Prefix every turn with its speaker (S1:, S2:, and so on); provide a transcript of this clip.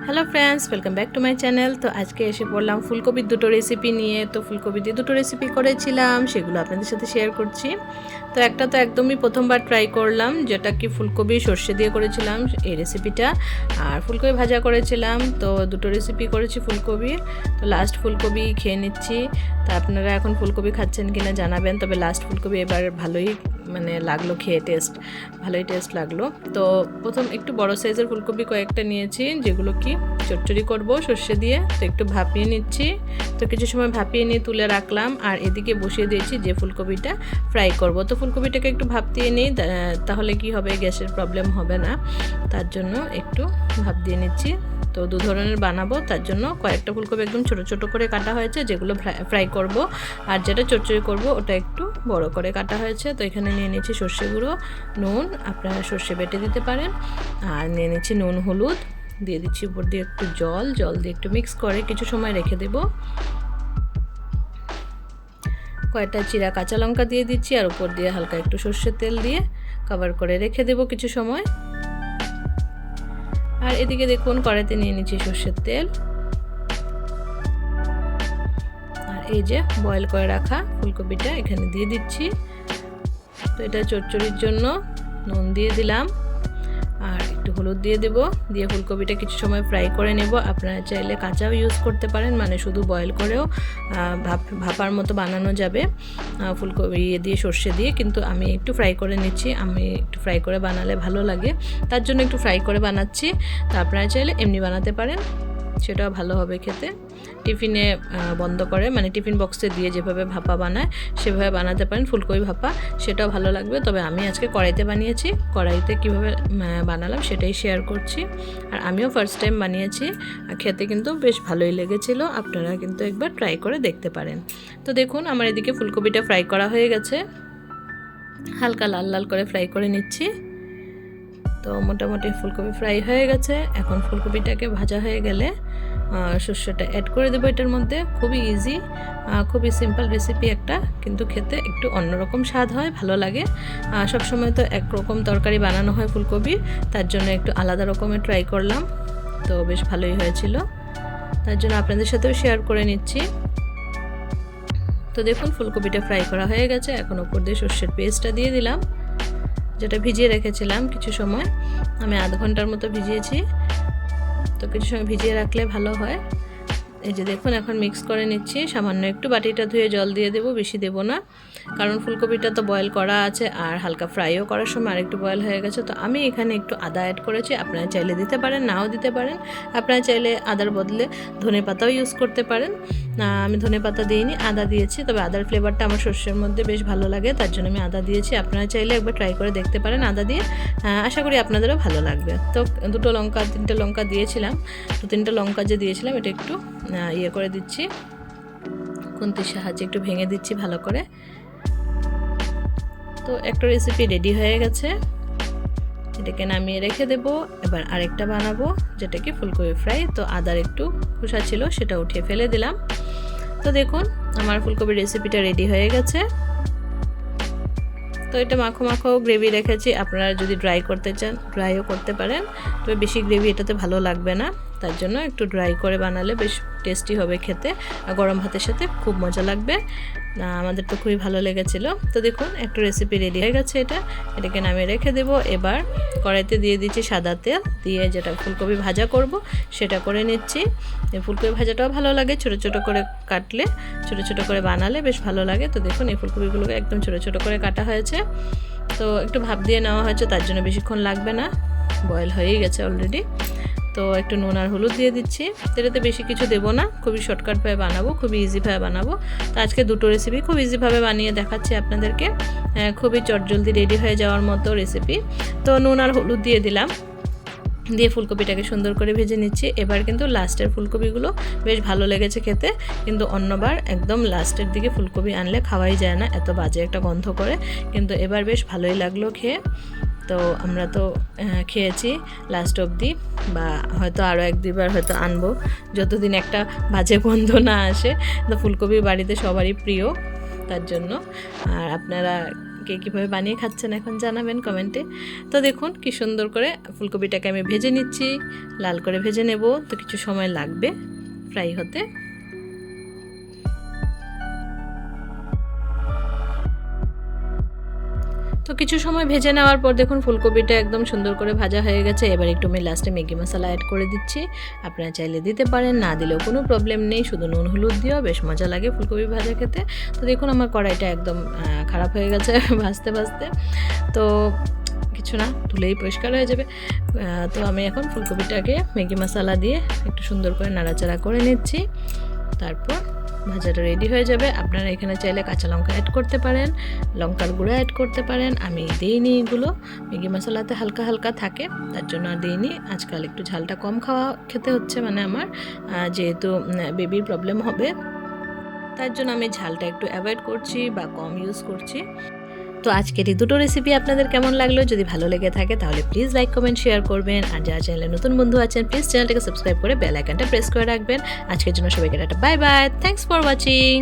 S1: Hello friends, welcome back to my channel. তো আজকে এসে পড়লাম ফুলকপির দুটো রেসিপি নিয়ে। তো ফুলকপি দিয়ে দুটো রেসিপি করেছিলাম, সেগুলো আপনাদের সাথে শেয়ার করছি। তো একটা তো একদমই প্রথমবার ট্রাই করলাম, যেটা কি ফুলকপি সর্ষে দিয়ে করেছিলাম এই রেসিপিটা, আর ফুলকপি ভাজা করেছিলাম। তো দুটো রেসিপি করেছি ফুলকপির। তো লাস্ট ফুলকপি খেয়ে নিচ্ছি। তা আপনারা এখন ফুলকপি খাচ্ছেন কিনা জানাবেন। তবে লাস্ট ফুলকপি এবার ভালোই লাগলো খেয়ে, ভালোই টেস্ট লাগলো। তো প্রথম একটু বড় সাইজের ফুলকপি কয়েকটা নিয়েছি, যেগুলো কি চচ্চড়ি করব সর্ষে দিয়ে। তো একটু ভাপিয়ে নিচ্ছি। তো কিছু সময় ভাপিয়ে নিয়ে তুলে রাখলাম, আর এদিকে বসিয়ে দিয়েছি যে ফুলকপিটা ফ্রাই করব। তো ফুলকপিটাকে একটু ভাপ দিয়ে নিই, তাহলে কি হবে, গ্যাসের প্রবলেম হবে না। তার জন্য একটু ভাপ দিয়ে নিচ্ছি। তো দু ধরনের বানাবো, তার জন্য কয়েকটা ফুলকপি একদম ছোট ছোট করে কাটা হয়েছে, যেগুলো ফ্রাই করব। আর যেটা চচ্চড়ি করব ওটা একটু বড় করে কাটা হয়েছে। তো এখানে নিয়ে নিচ্ছি সর্ষে গুঁড়ো, নুন, আপনারা সর্ষে বেটে দিতে পারেন। আর নিয়ে নিচ্ছি নুন, হলুদ, দিয়ে দিচ্ছি উপর দিয়ে একটু জল দিয়ে একটু মিক্স করে কিছু সময় রেখে দেব। কয়েকটা চিরা কাঁচা লঙ্কা দিয়ে দিচ্ছি, আর উপর দিয়ে হালকা একটু সর্ষের তেল দিয়ে কভার করে রেখে দেব কিছু সময়। আর এদিকে দেখুন কড়াইতে নিয়ে নিচ্ছি সর্ষের তেল, আর এই যে বয়েল করে রাখা ফুলকপিটা এখানে দিয়ে দিচ্ছি। তো এটা চচ্চড়ির জন্য নুন দিয়ে দিলাম, আর একটু হলুদ দিয়ে দেব। দিয়ে ফুলকপিটা কিছু সময় ফ্রাই করে নেব। আপনারা চাইলে কাঁচাও ইউজ করতে পারেন, মানে শুধু বয়েল করেও ভাপার মতো বানানো যাবে ফুলকপি দিয়ে সর্ষে দিয়ে। কিন্তু আমি একটু ফ্রাই করে নিচ্ছি, আমি একটু ফ্রাই করে বানালে ভালো লাগে, তার জন্য একটু ফ্রাই করে বানাচ্ছি। তা আপনারা চাইলে এমনি বানাতে পারেন, সেটাও ভালো হবে খেতে। টিফিনে বন্ধ করে, মানে টিফিন বক্সে দিয়ে যেভাবে ভাপা বানায় সেভাবে বানাতে পারেন ফুলকপি ভাপা, সেটাও ভালো লাগবে। তবে আমি আজকে কড়াইতে বানিয়েছি, কড়াইতে কীভাবে বানালাম সেটাই শেয়ার করছি। আর আমিও ফার্স্ট টাইম বানিয়েছি, আর খেতে কিন্তু বেশ ভালোই লেগেছিল। আপনারা কিন্তু একবার ট্রাই করে দেখতে পারেন। তো দেখুন আমার এদিকে ফুলকপিটা ফ্রাই করা হয়ে গেছে, হালকা লাল লাল করে ফ্রাই করে নিচ্ছি। তো মোটামুটি ফুলকপি ফ্রাই হয়ে গেছে। এখন ফুলকপিটাকে ভাজা হয়ে গেলে সর্ষেটা অ্যাড করে দেবো এটার মধ্যে। খুবই ইজি, খুবই সিম্পল রেসিপি একটা, কিন্তু খেতে একটু অন্যরকম স্বাদ হয়, ভালো লাগে। সবসময় তো একরকম তরকারি বানানো হয় ফুলকপি, তার জন্য একটু আলাদা রকমের ট্রাই করলাম। তো বেশ ভালোই হয়েছিল, তার জন্য আপনাদের সাথেও শেয়ার করে নিচ্ছি। তো দেখুন ফুলকপিটা ফ্রাই করা হয়ে গেছে। এখন উপর দিয়ে সর্ষের পেস্টটা দিয়ে দিলাম, যেটা ভিজিয়ে রেখেছিলাম কিছু সময়, আমি আধ ঘন্টার মতো ভিজিয়েছি। তো কিছু সময় ভিজিয়ে রাখলে ভালো হয়। এই যে দেখুন এখন মিক্স করে নিচ্ছি। সামান্য একটু বাটিটা ধুয়ে জল দিয়ে দেবো, বেশি দেবো না, কারণ ফুলকপিটা তো বয়েল করা আছে, আর হালকা ফ্রাইও করার সময় আরেকটু বয়েল হয়ে গেছে। তো আমি এখানে একটু আদা অ্যাড করেছি, আপনারা চাইলে দিতে পারেন, নাও দিতে পারেন। আপনারা চাইলে আদার বদলে ধনেপাতাও ইউজ করতে পারেন। আমি ধনেপাতা দিইনি, আদা দিয়েছি। তবে আদার ফ্লেভারটা আমার সর্ষের মধ্যে বেশ ভালো লাগে, তার জন্য আমি আদা দিয়েছি। আপনারা চাইলে একবার ট্রাই করে দেখতে পারেন আদা দিয়ে, আশা করি আপনাদেরও ভালো লাগবে। তো দুটো লঙ্কা, তিনটে লঙ্কা দিয়েছিলাম। তো তিনটে লঙ্কা যে দিয়েছিলাম এটা একটু ইয়ে করে দিচ্ছি, খুন্তির সাহায্যে একটু ভেঙে দিচ্ছি ভালো করে। তো একটা রেসিপি রেডি হয়ে গেছে, এটাকে নামিয়ে রেখে দেব। এবার আরেকটা বানাবো, যেটা কি ফুলকপি ফ্রাই। তো আদার একটু খোসা ছিল, সেটা উঠিয়ে ফেলে দিলাম। তো দেখুন আমার ফুলকপির রেসিপিটা রেডি হয়ে গেছে। তো এটা মাখো মাখো গ্রেভি রেখেছি, আপনারা যদি ড্রাই করতে চান ড্রাইও করতে পারেন। তবে বেশি গ্রেভি এটাতে ভালো লাগবে না, তার জন্য একটু ড্রাই করে বানালে বেশ টেস্টি হবে খেতে, আর গরম ভাতের সাথে খুব মজা লাগবে। আমাদের তো খুবই ভালো লেগেছিল। তো দেখুন একটা রেসিপি রেডি হয়ে গেছে, এটাকে নামিয়ে রেখে দেব। এবার কড়াইতে দিয়ে দিচ্ছি সাদা তেল, দিয়ে যেটা ফুলকপি ভাজা করব সেটা করে নিচ্ছি। এই ফুলকপি ভাজাটাও ভালো লাগে, ছোটো ছোটো করে কাটলে, ছোটো ছোটো করে বানালে বেশ ভালো লাগে। তো দেখুন এই ফুলকপিগুলোকে একদম ছোটো ছোটো করে কাটা হয়েছে। তো একটু ভাপ দিয়ে নেওয়া হয়েছে, তার জন্য বেশিক্ষণ লাগবে না, বয়েল হয়েই গেছে অলরেডি। তো একটু নুন আর হলুদ দিয়ে দিচ্ছি। এটাতে বেশি কিছু দেবো না, খুবই শর্টকাটভাবে বানাবো, খুবই ইজিভাবে বানাবো। তো আজকে দুটো রেসিপি খুব ইজিভাবে বানিয়ে দেখাচ্ছি আপনাদেরকে, খুবই চটজলদি রেডি হয়ে যাওয়ার মতো রেসিপি। তো নুন আর হলুদ দিয়ে দিলাম, দিয়ে ফুলকপিটাকে সুন্দর করে ভেজে নিচ্ছি। এবার কিন্তু লাস্টের ফুলকপিগুলো বেশ ভালো লেগেছে খেতে, কিন্তু অন্যবার একদম লাস্টের দিকে ফুলকপি আনলে খাওয়াই যায় না, এত বাজে একটা গন্ধ করে। কিন্তু এবার বেশ ভালোই লাগলো খেয়ে। তো আমরা তো খেয়েছি লাস্ট অবধি, বা হয়তো আরও এক দুবার হয়তো আনবো, যতদিন একটা বাজে গন্ধ না আসে। তো ফুলকপি বাড়িতে সবারই প্রিয়, তার জন্য। আর আপনারা কে কীভাবে বানিয়ে খাচ্ছেন এখন জানাবেন কমেন্টে। তো দেখুন কি সুন্দর করে ফুলকপিটাকে আমি ভেজে নিচ্ছি, লাল করে ভেজে নেব, তো কিছু সময় লাগবে ফ্রাই হতে। তো কিছু সময় ভেজে নেওয়ার পর দেখুন ফুলকপিটা একদম সুন্দর করে ভাজা হয়ে গেছে। এবার একটু আমি লাস্টে ম্যাগি মশলা অ্যাড করে দিচ্ছি। আপনারা চাইলে দিতে পারেন, না দিলেও কোনো প্রবলেম নেই, শুধু নুন হলুদ দিয়েও বেশ মজা লাগে ফুলকপি ভাজা খেতে। তো দেখুন আমার কড়াইটা একদম খারাপ হয়ে গেছে ভাজতে ভাজতে, তো কিছু না, ধুলেই পরিষ্কার হয়ে যাবে। তো আমি এখন ফুলকপিটাকে ম্যাগি মশলা দিয়ে একটু সুন্দর করে নাড়াচাড়া করে নিচ্ছি, তারপর ভাজাটা রেডি হয়ে যাবে। আপনারা এখানে চাইলে কাঁচা লঙ্কা অ্যাড করতে পারেন, লঙ্কার গুঁড়া অ্যাড করতে পারেন। আমি দিইনি, এগুলো ম্যাগি মশলাতে হালকা হালকা থাকে, তার জন্য আর দিইনি। আজকাল একটু ঝালটা কম খেতে হচ্ছে, মানে আমার যেহেতু বেবির প্রবলেম হবে, তার জন্য আমি ঝালটা একটু অ্যাভয়েড করছি বা কম ইউজ করছি। তো আজকের এই দুটো রেসিপি আপনাদের কেমন লাগলো? যদি ভালো লেগে থাকে তাহলে প্লিজ লাইক কমেন্ট শেয়ার করবেন, আর যারা চ্যানেলে নতুন বন্ধু আছেন প্লিজ চ্যানেলটাকে সাবস্ক্রাইব করে বেল আইকনটা প্রেস করে রাখবেন। আজকের জন্য সবাইকে tata, bye bye, thanks for watching.